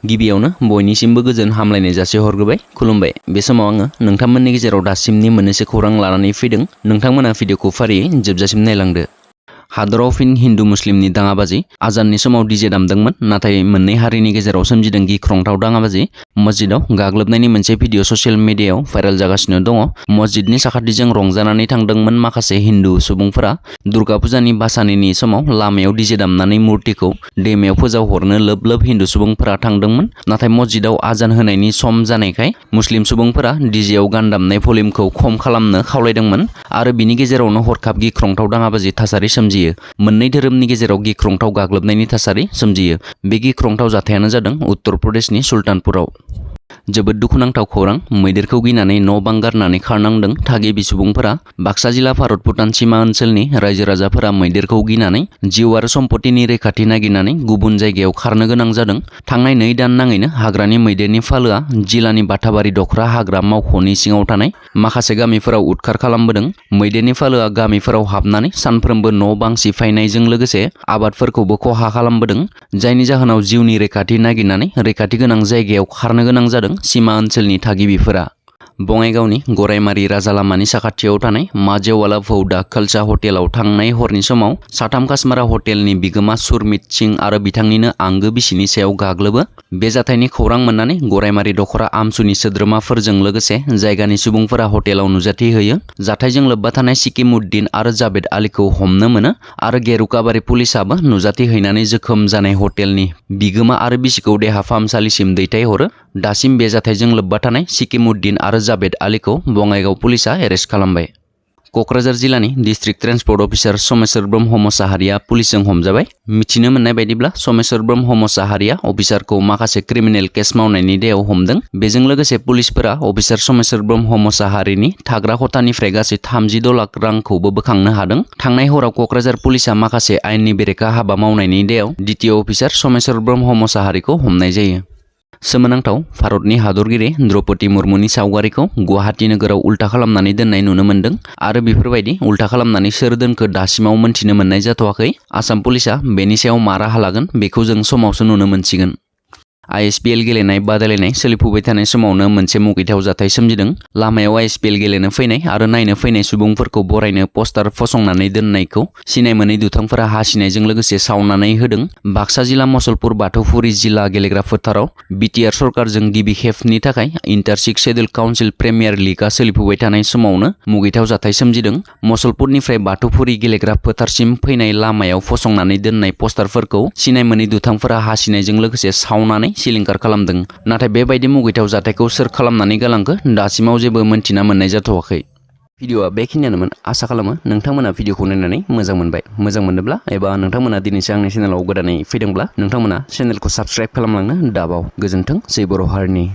गिबियावनो बयनिसिमबो गोजोन हामलायनाय जासिहरग्रोबाय। खुलुमबाय। बे समाव आङो नोंथांमोननि गेजेराव दासिमनि मोननैसो खौरां लानानै फैदों। नोंथांमोना भिडिअखौ फारियै जोबजासिम नायलांदो। हादराव फिन हिन्दु मुस्लिमनि दाङाबाजि। आजाननि समाव डीजे दामदोंमोन, नाथाय मोननै हारिनि गेजेराव सोमजिदों गिख्रंथाव दाङाबाजि। मस्जिदाव गाग्लोबनायनि मोनसे भिडिअ ससियेल मिडियायाव भाइरेल जागासिनो दङ। मस्जिदनि साखाथिजों रंजानानै थांदोंमोन माखासे हिन्दु सुबुंफोरा। दुर्गा फुजानि बासानिनि समाव लामायाव डीजे दामनानै मुर्तिखौ दैमायाव फोजावहरनो लोब लोब हिन्दु सुबुंफोरा थांदोंमोन, नाथाय मस्जिदाव आजान होनायनि सम जानायखाय मुस्लिम सुबुंफोरा डीजेआव गान दामनाय भलिउमखौ खम खालामनो खावलायदोंमोन आरो बिनि गेजेरावनो हरखाब गिख्रंथाव दाङाबाजि थासारि सोमजियो। मोननै धोरोमनि गेजेराव गिख्रंथाव गाग्लोबनायनि थासारि सोमजियो। बे गिख्रंथाव जाथायानो जादों उत्तर प्रदेशनि सुल्तानपुराव। जोबोद दुखुनांथाव खौरां। मैदेरखौ गिनानै न' बां गारनानै खारनांदों थागिबि सुबुंफोरा। बाक्सा जिल्ला भारत भुटान सिमा ओनसोलनि रायजो राजाफोरा मैदेरखौ गिनानै जिउ आरो सम्पतिनि रैखाथि नागिरनानै गुबुन जायगायाव खारनो गोनां जादों। थांनाय 2 दान नाङैनो हाग्रानि मैदेरनि फालोआ जिल्लानि बाथाबारि दख्रा हाग्रा मावख'नि सिङाव थानाय माखासे गामिफोराव उदखार खालामबोदों। मैदेरनि फालोआ गामिफोराव हाबनानै सानफ्रोमबो न' बां सिफायनायजों लोगोसे आबादफोरखौबो खहा खालामबोदों, जायनि जाहोनाव जिउनि रैखाथि नागिरनानै रैखाथि गोनां जायगायाव खारनो गोनां जादों सीमा ओनसोलनि थागिबिफोरा। बङाइगावनि गरायमारि राजा लामानि साखाथियाव थानाय माजेवाला भौदा खलसा हटेलाव थांनाय हरनि समाव साथाम कासमारा हटेलनि बिगोमा सुरमित सिं आरो बिथांनिनो आंगो बिसिनि सायाव गाग्लोबो। बे जाथायनि खौरां मोननानै गरायमारि दखरा आमसुनि सोद्रोमाफोरजों लोगोसे जायगानि सुबुंफोरा हटेलाव नुजाथि होयो। जाथायजों लोब्बा थानाय सिकिमुद्दिन आरो जावेद आलीखौ हमनो मोनो आरो गेरुकाबारि पुलिसाबो नुजाथि हैनानै जोखोम जानाय हटेलनि बिगोमा आरो बिसिखौ देहा फाहामसालिसिम दैथायहरो। दासिम बे जाथायजों लोब्बा थानाय सिकिमुद्दिन आरो जावेद आलीखौ बङाइगाव पुलिसा एरेस्ट खालामबाय। क'क्राझार जिल्लानि district transport officer Someswar Brahma Mosahary पुलिसजों हमजाबाय। मिथिनो मोननाय बायदिब्ला समेश्वर ब्रह्म मोसाहारिया अफिसारखौ माखासे क्रिमिनेल केस मावनायनि दायाव हमदों। बेजों लोगोसे पुलिसफोरा अफिसार समेश्वर ब्रह्म मोसाहारिनि थाग्रा खथानिफ्राय गासै 32 लाख रांखौबो बोखांनो हादों। थांनाय हराव क'क्राझार पुलिसा माखासे आयेननि बेरेखा हाबा मावनायनि दायाव द्वितीय अफिसार समेश्वर ब्रह्म मोसाहारिखौ हमनाय जायो। सोमोनांथाव। भारतनि हादरगिरि द्रौपदी मुर्मुनि सावगारिखौ गुवाहाटी नोगोराव उल्था खालामनानै दोननाय नुनो मोन्दों आरो बेफोरबायदि उल्था खालामनानै सोर दोनखो दासिमाव मोनथिनो मोननाय जाथ'वाखै। आसाम पुलिसा बेनि सायाव मा राहा लागोन बेखौ जों समावसो नुनो मोनसिगोन। ISPL गेलेनाय बादायलायनाय सोलिफुबाय थानाय समावनो मोनसे मुगैथाव जाथाय सोमजिदों। लामायाव ISPL गेलेनो फैनाय आरो नायनो फैनाय सुबुंफोरखौ बरायनो पस्टार फसंनानै दोननायखौ सिनाय मोनै दुथांफोरा हासिनायजों लोगोसे सावनानै होदों। बाक्सा जिल्ला मसलपुर बाथौफुरि जिल्ला गेलेग्रा फोथाराव BTR सरकारजों गिबि खेबनि थाखाय इन्टार 6 शेड्युल काउन्सिल प्रिमियार लीगआ सोलिफुबाय थानाय समावनो मुगैथाव जाथाय सोमजिदों। मसलपुरनिफ्राय बाथौफुरि गेलेग्रा फोथारसिम फैनाय लामायाव फसंनानै दोननाय पस्टारफोरखौ सिनाय मोनै दुथांफोरा हासिनायजों लोगोसे सावनानै सिलिंखार खालामदों। नाथाय बेबायदि मुगैथाव जाथायखौ सोर खालामनानै गालांखो दासिमाव जेबो मोनथिना मोननाय जाथ'वाखै। भिडिअआ बेखिनियानोमोन। आसा खालामो नोंथांमोना भिडिअखौ नायनानै मोजां मोनबाय। मोजां मोनोब्ला एबा नोंथांमोना दिनैसो आंनि चेनेलाव गोदानै फैदोंब्ला नोंथांमोना चेनेलखौ साबस्क्राइब खालामलांनो दाबाव। गोजोन्थों। जै बर' हारिनि।